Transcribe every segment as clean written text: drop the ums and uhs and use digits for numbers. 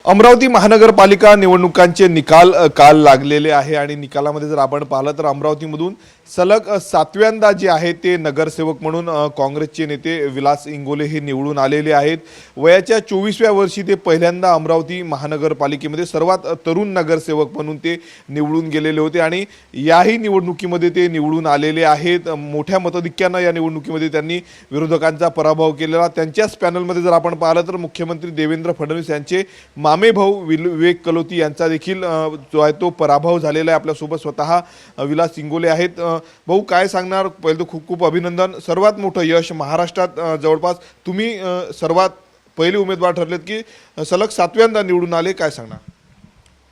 अमरावती महानगरपालिका निवडणुकांचे निकाल काल लागलेले आहे आणि निकालामध्ये जर आपण पाहिलं तर अमरावतीमधून सलग सातव्यांदा जे आहे ते नगरसेवक म्हणून काँग्रेसचे नेते विलास इंगोले हे निवडून आलेले आहेत। वयाच्या 24व्या वर्षी ते पहिल्यांदा अमरावती महानगरपालिकेमध्ये सर्वात तरुण नगरसेवक म्हणून ते निवडून गेलेले होते आणि याही निवडणुकीमध्ये ते निवडून आलेले आहेत। मोठ्या मताधिक्याने या निवडणुकीमध्ये त्यांनी विरोधकांचा पराभव केलेला। त्यांच्याच पॅनलमध्ये जर आपण पाहिलं तर मुख्यमंत्री देवेंद्र फडणवीस यांचे मामे भाऊ विवेक कलोती यांचा देखील जो आहे तो पराभव झालेला आहे। आपल्यासोबत स्वतः विलास इंगोले आहेत। भाऊ काय सांगणार? पहिले खूप खूप अभिनंदन। सर्वात मोठं यश महाराष्ट्रात जवळपास तुम्ही सर्वात पहिले उमेदवार ठरलेत की सलग सातव्यांदा निवडून आले, काय सांगणार?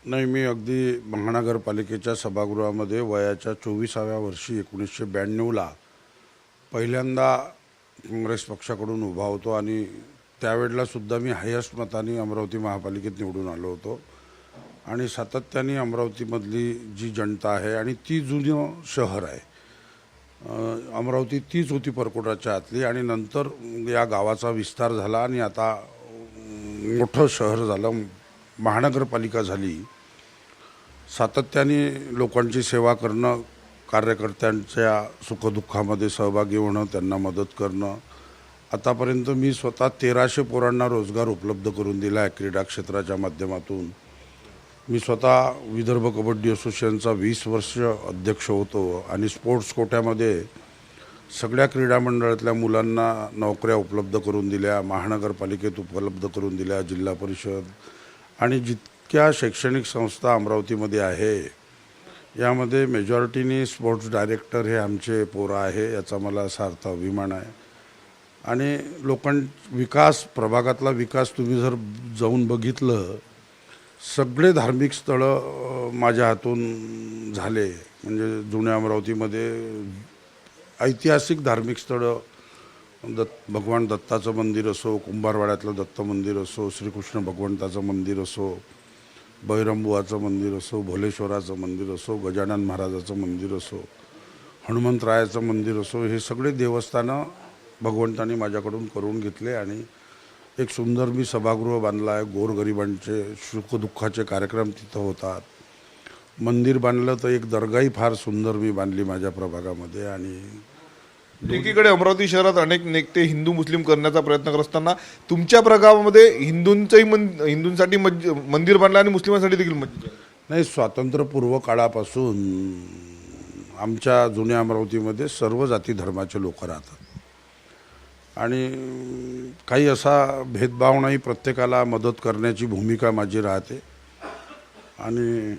नाही, मी अगदी महानगरपालिकेच्या सभागृहामध्ये वयाच्या 24व्या वर्षी 1992ला पहिल्यांदा काँग्रेस पक्षाकडून उभा होतो आणि त्यावेळेला सुद्धा मी हायेस्ट मताने अमरावती महापालिकेत निवडून आलो होतो आणि सातत्याने अमरावतीमधली जी जनता आहे आणि ती जुनं शहर आहे, अमरावती तीच होती परकोटाच्या आतली आणि नंतर या गावाचा विस्तार झाला आणि आता मोठं शहर झालं, महानगरपालिका झाली। सातत्याने लोकांची सेवा करणं, कार्यकर्त्यांच्या सुखदुःखामध्ये सहभागी होणं, त्यांना मदत करणं। आतापर्यंत मी स्वतः 1300 पोरांना रोजगार उपलब्ध करून दिला आहे क्रीडा क्षेत्राच्या माध्यमातून। मी स्वतः विदर्भ कबड्डी असोसिएशनचा 20 वर्ष अध्यक्ष होतो आणि स्पोर्ट्स कोट्यामध्ये सगळ्या क्रीडा मंडळातल्या मुलांना नोकऱ्या उपलब्ध करून दिल्या, महानगरपालिकेत उपलब्ध करून दिल्या, जिल्हा परिषद आणि जितक्या शैक्षणिक संस्था अमरावतीमध्ये आहे यामध्ये मेजॉरिटीने स्पोर्ट्स डायरेक्टर हे आमचे पोरं आहे, याचा मला सार्थ अभिमान आहे। आणि विकास, प्रभागातला विकास तुम्ही जर जाऊन बघितलं, सगळे धार्मिक स्थळं माझ्या हातून झाले। म्हणजे जुन्या अमरावतीमध्ये ऐतिहासिक धार्मिक स्थळं, भगवान दत्ताचं मंदिर असो, कुंभारवाड्यातलं दत्त मंदिर असो, श्रीकृष्ण भगवंताचं मंदिर असो, बैरंबुवाचं मंदिर असो, भोलेश्वराचं मंदिर असो, गजानन महाराजाचं मंदिर असो, हनुमंतरायाचं मंदिर असो, हे सगळे देवस्थानं भगवंतांनी माझ्याकडून करून घेतले आणि एक सुंदर मी सभागृह बांधला आहे। गोरगरिबांचे सुखदुःखाचे कार्यक्रम तिथं होतात। मंदिर बांधलं तर एक दर्गाही फार सुंदर मी बांधली माझ्या प्रभागामध्ये। आणि एकीकडे अमरावती शहरात अनेक नेते हिंदू मुस्लिम करण्याचा प्रयत्न करत असताना तुमच्या प्रभागामध्ये हिंदूंसाठी मंदिर बांधलं आणि मुस्लिमांसाठी देखील मस्जिद नाही, स्वातंत्र्यपूर्व काळापासून आमच्या जुन्या अमरावतीमध्ये सर्व जाती धर्माचे लोक राहतात आणि काही असा भेदभाव नाही, प्रत्येकाला मदत करण्याची भूमिका माझी राहते आणि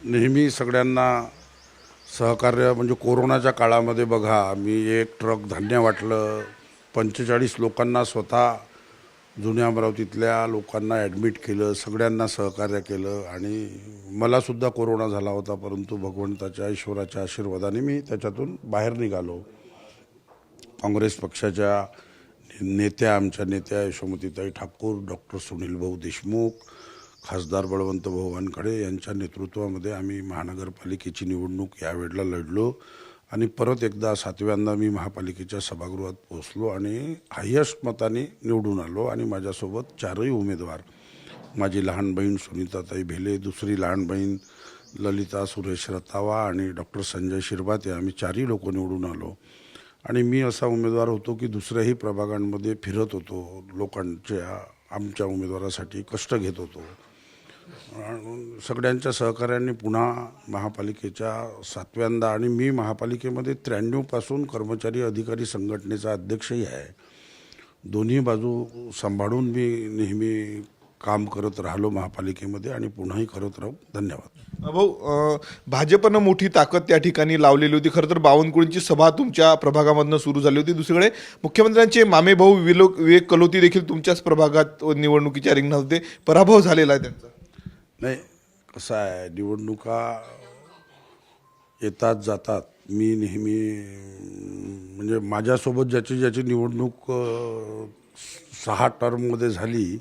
नेहमी सगळ्यांना सहकार्य। म्हणजे कोरोनाच्या काळामध्ये बघा, मी एक ट्रक धान्य वाटलं, 45 लोकांना स्वतः जुन्या अमरावतीतल्या लोकांना ॲडमिट केलं, सगळ्यांना सहकार्य केलं आणि मलासुद्धा कोरोना झाला होता, परंतु भगवंताच्या ईश्वराच्या आशीर्वादाने मी त्याच्यातून बाहेर निघालो। काँग्रेस पक्षाच्या आमच्या नेत्या यशोमतीताई ठाकूर, डॉक्टर सुनील भाऊ देशमुख, खासदार बळवंत भाऊ वानखडे यांच्या नेतृत्वामध्ये आम्ही महानगरपालिकेची निवडणूक यावेळेला लढलो आणि परत एकदा सातव्यांदा मी महापालिकेच्या सभागृहात पोहोचलो आणि हायेस्ट मताने निवडून आलो। आणि माझ्यासोबत 4ही उमेदवार, माझी लहान बहीण सुनीताताई भेले, दुसरी लहान बहीण ललिता सुरेश रतावा आणि डॉक्टर संजय शिरभाते, आम्ही 4ही लोक निवडून आलो। आणि मी असा उमेदवार होतो की दुसऱ्याही प्रभागांमध्ये फिरत होतो, आमच्या उमेदवारासाठी कष्ट घेत होतो। सगळ्यांच्या सहकार्याने पुन्हा महापालिकेच्या सातव्यांदा, आणि मी महापालिकेमध्ये 93 पासून कर्मचारी अधिकारी संघटनेचा अध्यक्षही आहे। दोन्ही बाजू सांभाळून मी नेहमी काम करत राहिलो महापालिकेमध्ये आणि पुन्हाही करत राहू। धन्यवाद। भाऊ, भाजपनं मोठी ताकद त्या ठिकाणी लावलेली होती। खरं तर बावनकुळेंची सभा तुमच्या प्रभागामधनं सुरू झाली होती। दुसरीकडे मुख्यमंत्र्यांचे मामे भाऊ विवेक कलोती देखील तुमच्याच प्रभागात निवडणुकीच्या रिंगणात होते, पराभव झालेला आहे त्यांचा। नाही, कसं आहे, निवडणुका येतात जातात। मी नेहमी म्हणजे माझ्यासोबत ज्याची निवडणूक 6 टर्ममध्ये झाली,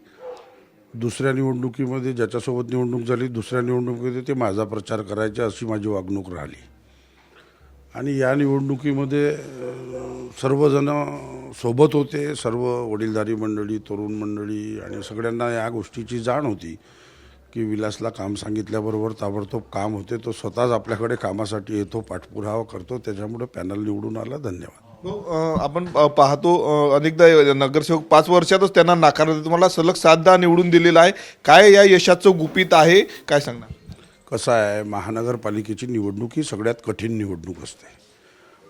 दुसऱ्या निवडणुकीमध्ये ज्याच्यासोबत निवडणूक झाली, दुसऱ्या निवडणुकीमध्ये ते माझा प्रचार करायचे, अशी माझी वागणूक राहिली। आणि या निवडणुकीमध्ये सर्वजण सोबत होते सर्व वडीलधारी मंडळी, तरुण मंडळी आणि सगळ्यांना या गोष्टीची जाण होती की विलासला काम सांगितल्याबरोबर ताबडतोब काम होते. तो स्वतःच आपल्याकडे कामासाठी येतो, पाठपुरावा करतो. त्याच्यामुळे पॅनल निवडून आला. धन्यवाद. आपण पाहतो अनेकदा नगरसेवक 5 वर्षातच त्यांना नाकारलं. तुम्हाला सलग 7दा निवडून दिलेला आहे. काय या यशाचं गुपित आहे, काय सांगणार? कसं आहे, महानगरपालिकेची निवडणूक ही सगळ्यात कठीण निवडणूक असते.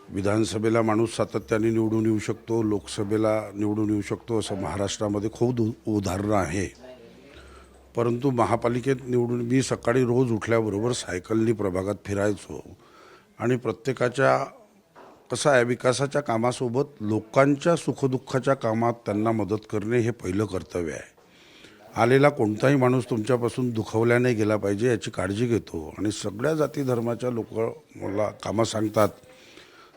विधानसभेला माणूस सातत्याने निवडून येऊ शकतो, लोकसभेला निवडून येऊ शकतो, असं महाराष्ट्रामध्ये खूप उदाहरणं आहे. परंतु महापालिकेत निवडून मी सकाळी रोज उठल्याबरोबर सायकलनी प्रभागात फिरायचो आणि प्रत्येकाच्या कसं आहे, विकासाच्या कामासोबत लोकांच्या सुखदुःखाच्या कामात त्यांना मदत करणे हे पहिलं कर्तव्य आहे. आलेला कोणताही माणूस तुमच्यापासून दुखवल्या नाही गेला पाहिजे याची काळजी घेतो आणि सगळ्या जाती धर्माच्या लोक मला कामं सांगतात.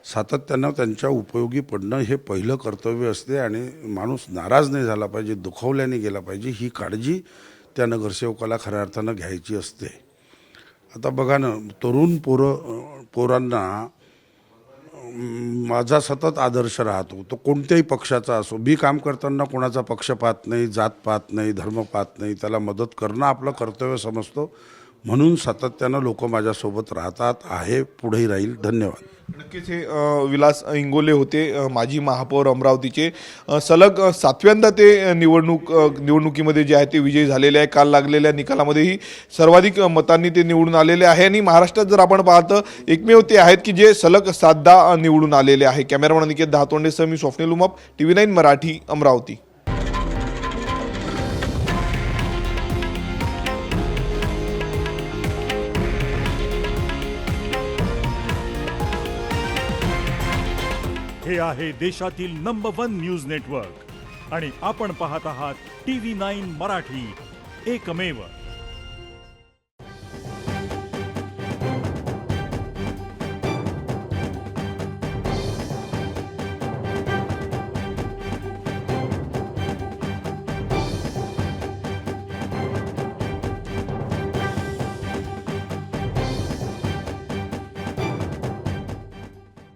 सातत्यानं त्यांच्या उपयोगी पडणं हे पहिलं कर्तव्य असते आणि माणूस नाराज नाही झाला पाहिजे, दुखवल्या नाही गेला पाहिजे, ही काळजी त्या नगरसेवकाला खऱ्या अर्थानं घ्यायची असते. आता बघा ना, तरुण पोरांना माझा सतत आदर्श राहतो. तो कोणत्याही पक्षाचा असो. मी काम करताना कोणाचा पक्ष पाहत नाही, जात पाहत नाही, धर्म पाहत नाही. त्याला मदत करणं आपलं कर्तव्य समजतो. म्हणून सातत्यानं लोक माझ्यासोबत राहतात, आहे, पुढेही राहील. धन्यवाद. नक्कीच हे विलास इंगोले होते, माजी महापौर अमरावतीचे. सलग 7व्यांदा ते निवडणुकीमध्ये जे आहे ते विजयी झालेले आहे. काल लागलेल्या निकालामध्येही सर्वाधिक मतांनी ते निवडून आलेले आहे आणि महाराष्ट्रात जर आपण पाहतं एकमेव ते आहेत की जे सलग 7दा निवडून आलेले आहे. कॅमेरामन अनिकेत दहातोंडेसह मी स्वप्नील उमाप, TV9 मराठी, अमरावती. हे आहे देशातील नंबर 1 न्यूज नेटवर्क आणि आपण पाहत आहात TV9 मराठी, एकमेव.